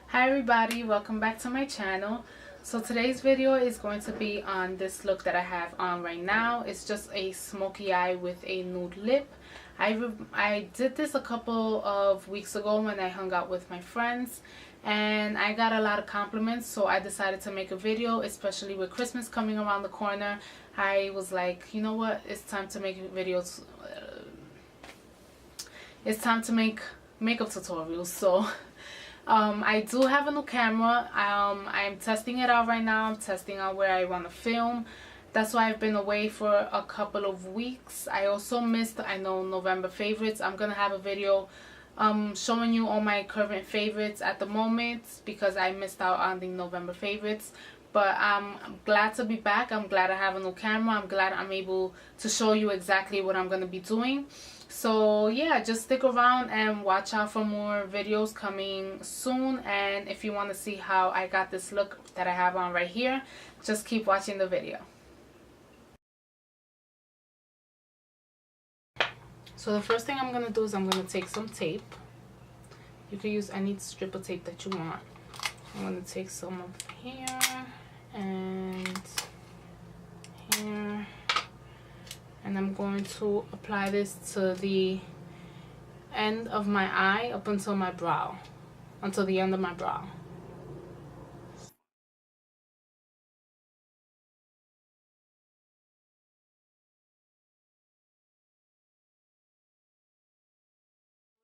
Hi everybody, welcome back to my channel. So today's video is going to be on this look that I have on right now. It's just a smoky eye with a nude lip. I did this a couple of weeks ago when I hung out with my friends, and I got a lot of compliments, so I decided to make a video, especially with Christmas coming around the corner. I was like, you know what, it's time to make videos. It's time to make makeup tutorials. So I do have a new camera. I'm testing it out right now. I'm testing out where I want to film. That's why I've been away for a couple of weeks. I also missed, I know, November favorites. I'm gonna have a video showing you all my current favorites at the moment because I missed out on the November favorites. But I'm glad to be back. I'm glad I have a new camera. I'm glad I'm able to show you exactly what I'm gonna be doing. So yeah, just stick around and watch out for more videos coming soon. And if you want to see how I got this look that I have on right here, just keep watching the video. So the first thing I'm going to do is I'm going to take some tape. You can use any strip of tape that you want. I'm going to take some of here and here. And I'm going to apply this to the end of my eye up until my brow. Until the end of my brow.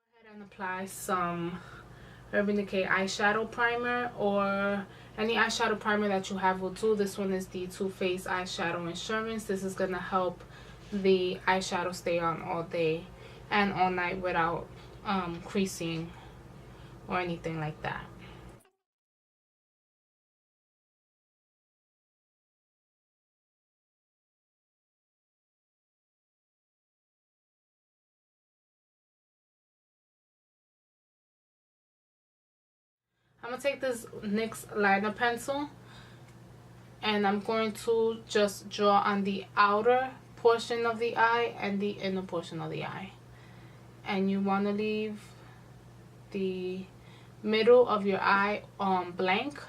Go ahead and apply some Urban Decay eyeshadow primer, or any eyeshadow primer that you have will do. This one is the Too Faced Eyeshadow Insurance. This is going to help the eyeshadow stay on all day and all night without creasing or anything like that. I'm going to take this NYX liner pencil and I'm going to just draw on the outer portion of the eye and the inner portion of the eye. And you want to leave the middle of your eye blank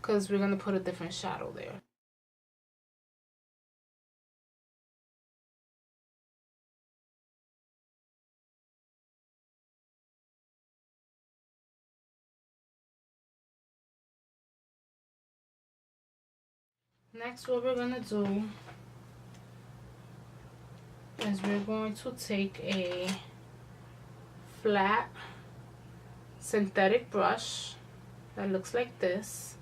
because we're going to put a different shadow there. Next, what we're going to do is we're going to take a flat synthetic brush that looks like this,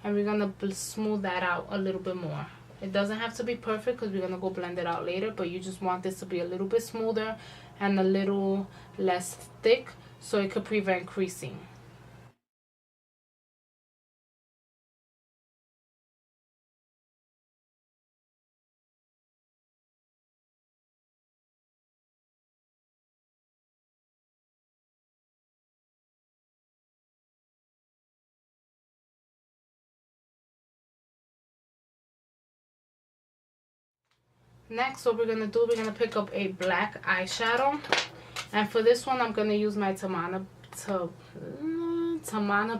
and we're going to smooth that out a little bit more. It doesn't have to be perfect because we're going to go blend it out later, but you just want this to be a little bit smoother and a little less thick so it could prevent creasing. Next, what we're going to do, we're going to pick up a black eyeshadow. And for this one, I'm going to use my Tamana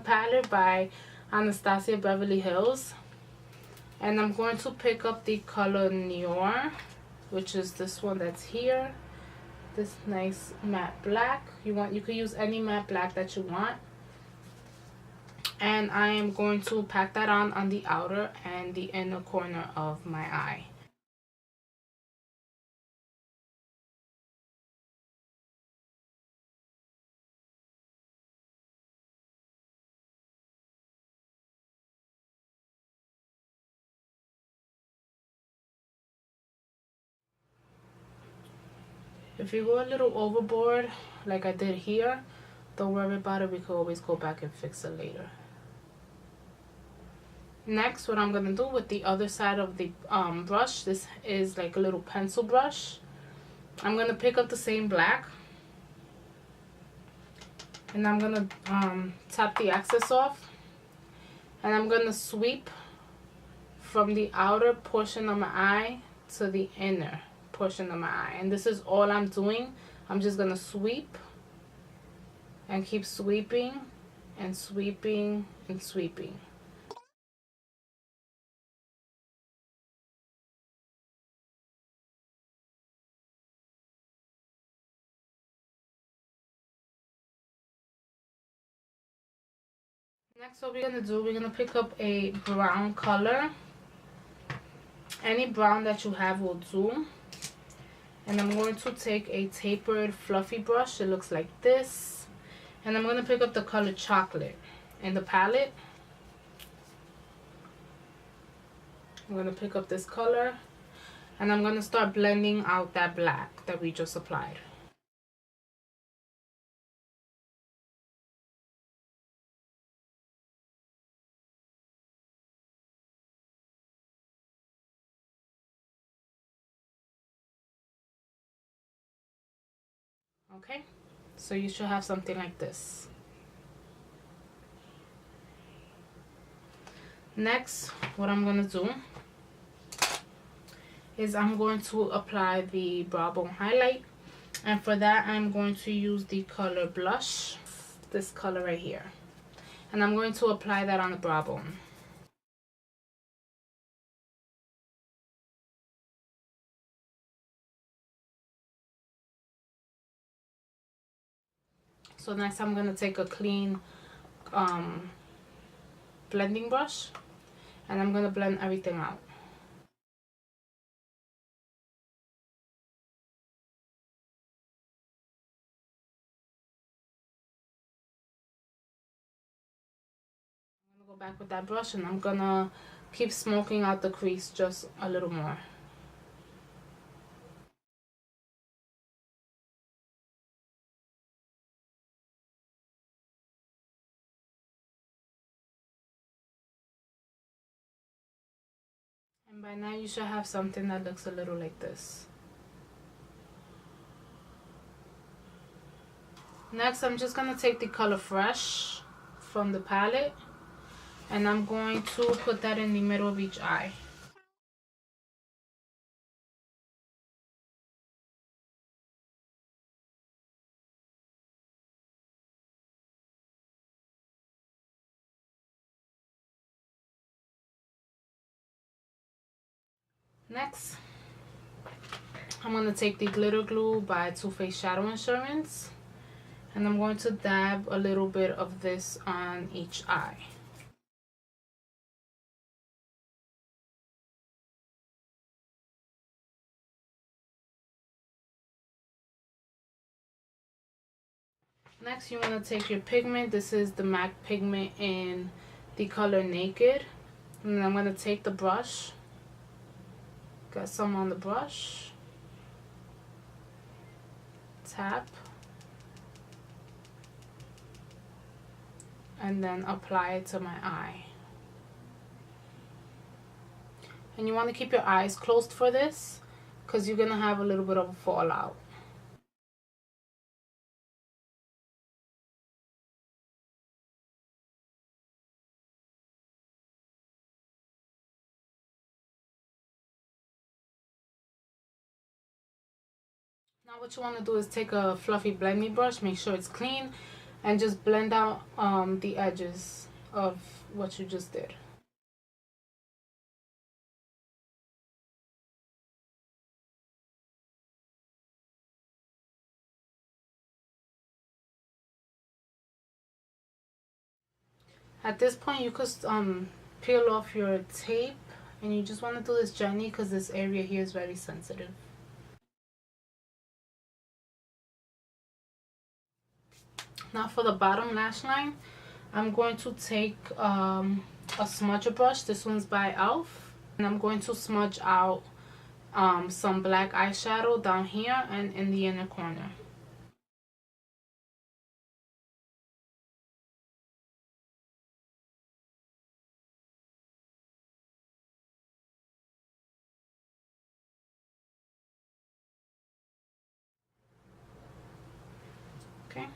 Palette by Anastasia Beverly Hills. And I'm going to pick up the color Noir, which is this one that's here. This nice matte black. You could use any matte black that you want. And I am going to pack that on the outer and the inner corner of my eye. If you go a little overboard, like I did here, don't worry about it. We could always go back and fix it later. Next, what I'm going to do with the other side of the brush, this is like a little pencil brush. I'm going to pick up the same black. And I'm going to tap the excess off. And I'm going to sweep from the outer portion of my eye to the inner portion of my eye. And this is all I'm doing. I'm just going to sweep and keep sweeping and sweeping and sweeping. Next, what we're gonna do, we're gonna pick up a brown color. Any brown that you have will do. And I'm going to take a tapered fluffy brush. It looks like this. And I'm gonna pick up the color Chocolate in the palette. I'm gonna pick up this color. And I'm gonna start blending out that black that we just applied. Okay, so you should have something like this. Next, what I'm gonna do is I'm going to apply the brow bone highlight, and for that I'm going to use the color Blush, this color right here, and I'm going to apply that on the brow bone. So next I'm going to take a clean blending brush, and I'm going to blend everything out. I'm going to go back with that brush, and I'm going to keep smoking out the crease just a little more. And by now you should have something that looks a little like this. Next, I'm just going to take the color Fresh from the palette, and I'm going to put that in the middle of each eye. Next, I'm going to take the glitter glue by Too Faced Shadow Insurance, and I'm going to dab a little bit of this on each eye. Next, you want to take your pigment. This is the MAC pigment in the color Naked, and I'm going to take the brush, got some on the brush, tap, and then apply it to my eye. And you want to keep your eyes closed for this, because you're going to have a little bit of a fallout. Now what you want to do is take a fluffy blending brush, make sure it's clean, and just blend out the edges of what you just did. At this point you could peel off your tape, and you just want to do this gently because this area here is very sensitive. Now for the bottom lash line, I'm going to take a smudger brush. This one's by e.l.f. And I'm going to smudge out some black eyeshadow down here and in the inner corner. Okay.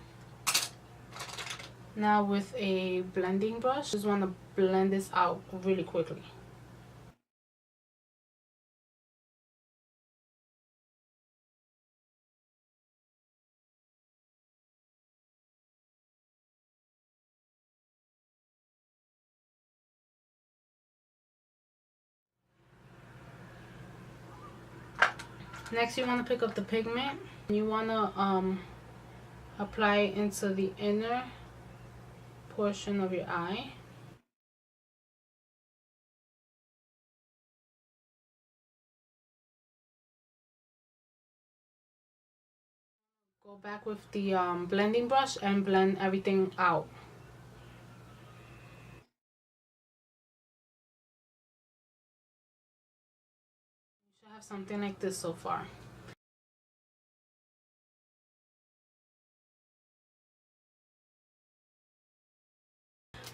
Now with a blending brush, just want to blend this out really quickly. Next, you want to pick up the pigment. You want to apply it into the inner portion of your eye. Go back with the blending brush and blend everything out. You should have something like this so far.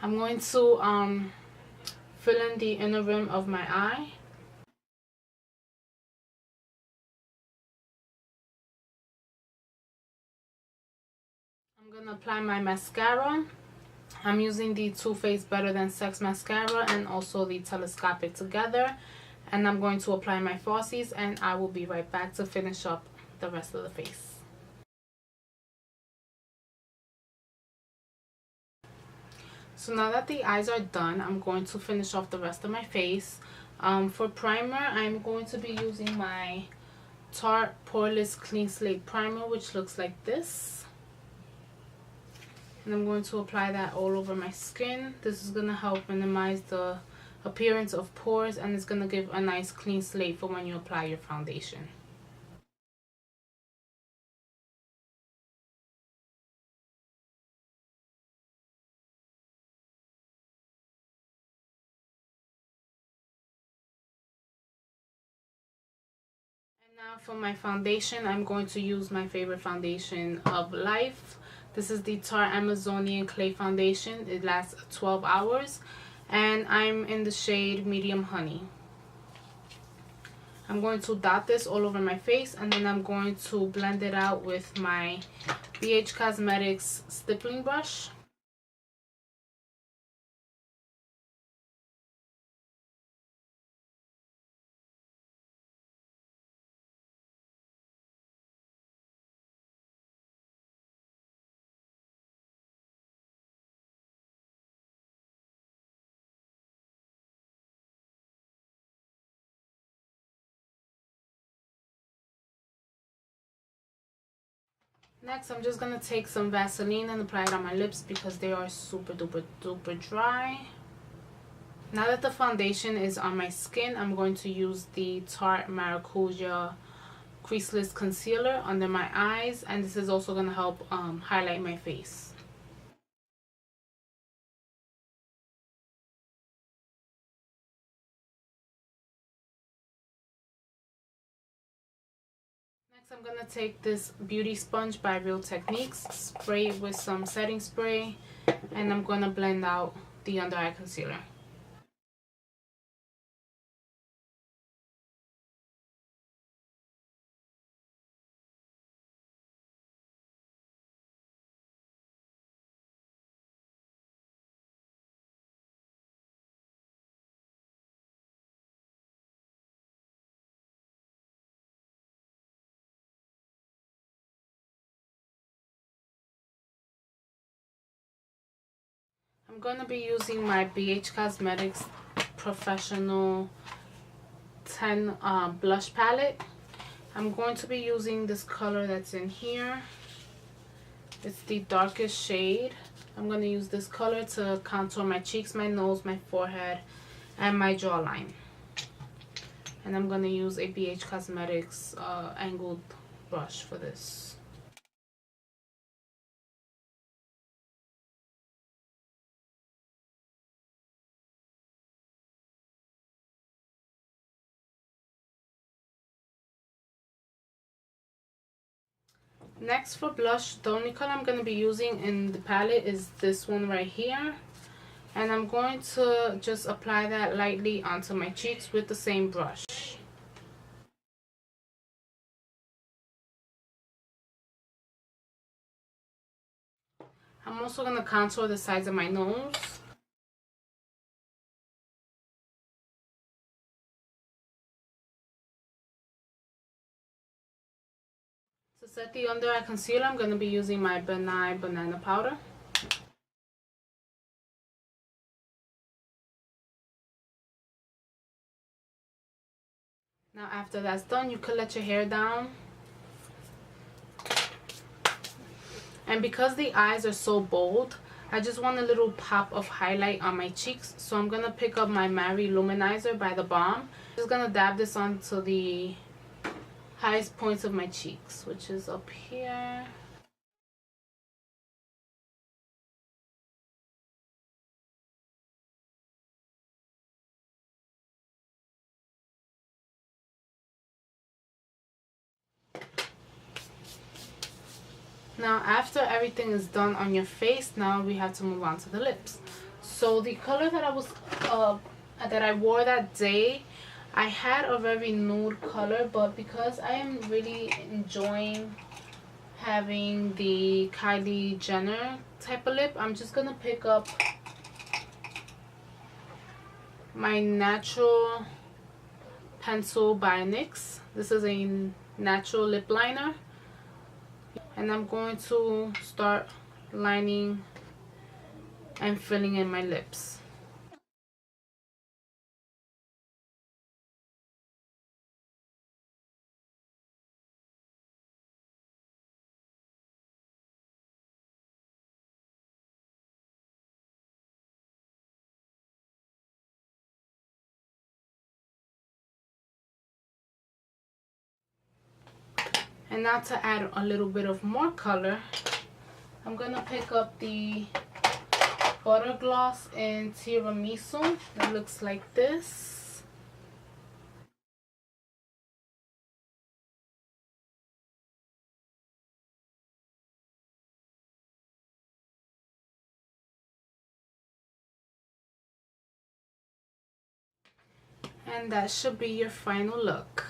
I'm going to fill in the inner rim of my eye. I'm going to apply my mascara. I'm using the Too Faced Better Than Sex mascara and also the Telescopic together. And I'm going to apply my falsies, and I will be right back to finish up the rest of the face. So now that the eyes are done, I'm going to finish off the rest of my face. For primer, I'm going to be using my Tarte Poreless Clean Slate Primer, which looks like this. And I'm going to apply that all over my skin. This is going to help minimize the appearance of pores, and it's going to give a nice clean slate for when you apply your foundation. Now for my foundation, I'm going to use my favorite foundation of life. This is the Tarte Amazonian Clay Foundation. It lasts 12 hours and I'm in the shade Medium Honey. I'm going to dot this all over my face, and then I'm going to blend it out with my BH Cosmetics stippling brush. Next, I'm just going to take some Vaseline and apply it on my lips because they are super duper dry. Now that the foundation is on my skin, I'm going to use the Tarte Maracuja Creaseless Concealer under my eyes, and this is also going to help highlight my face. Next, I'm going to take this beauty sponge by Real Techniques, spray it with some setting spray, and I'm going to blend out the under eye concealer. I'm going to be using my BH Cosmetics Professional 10 blush palette. I'm going to be using this color that's in here. It's the darkest shade. I'm going to use this color to contour my cheeks, my nose, my forehead, and my jawline. And I'm going to use a BH Cosmetics angled brush for this. Next, for blush, the only color I'm going to be using in the palette is this one right here. And I'm going to just apply that lightly onto my cheeks with the same brush. I'm also going to contour the sides of my nose. To set the under eye concealer, I'm going to be using my Benign Banana Powder. Now after that's done, you could let your hair down. And because the eyes are so bold, I just want a little pop of highlight on my cheeks. So I'm going to pick up my Mary Luminizer by the Balm. Just going to dab this onto the highest points of my cheeks, which is up here. Now after everything is done on your face, now we have to move on to the lips. So the color that I wore that day, I had a very nude color, but because I am really enjoying having the Kylie Jenner type of lip, I'm just gonna pick up my natural pencil by NYX. This is a natural lip liner. And I'm going to start lining and filling in my lips. And now to add a little bit of more color, I'm gonna pick up the Butter Gloss in Tiramisu. That looks like this. And that should be your final look.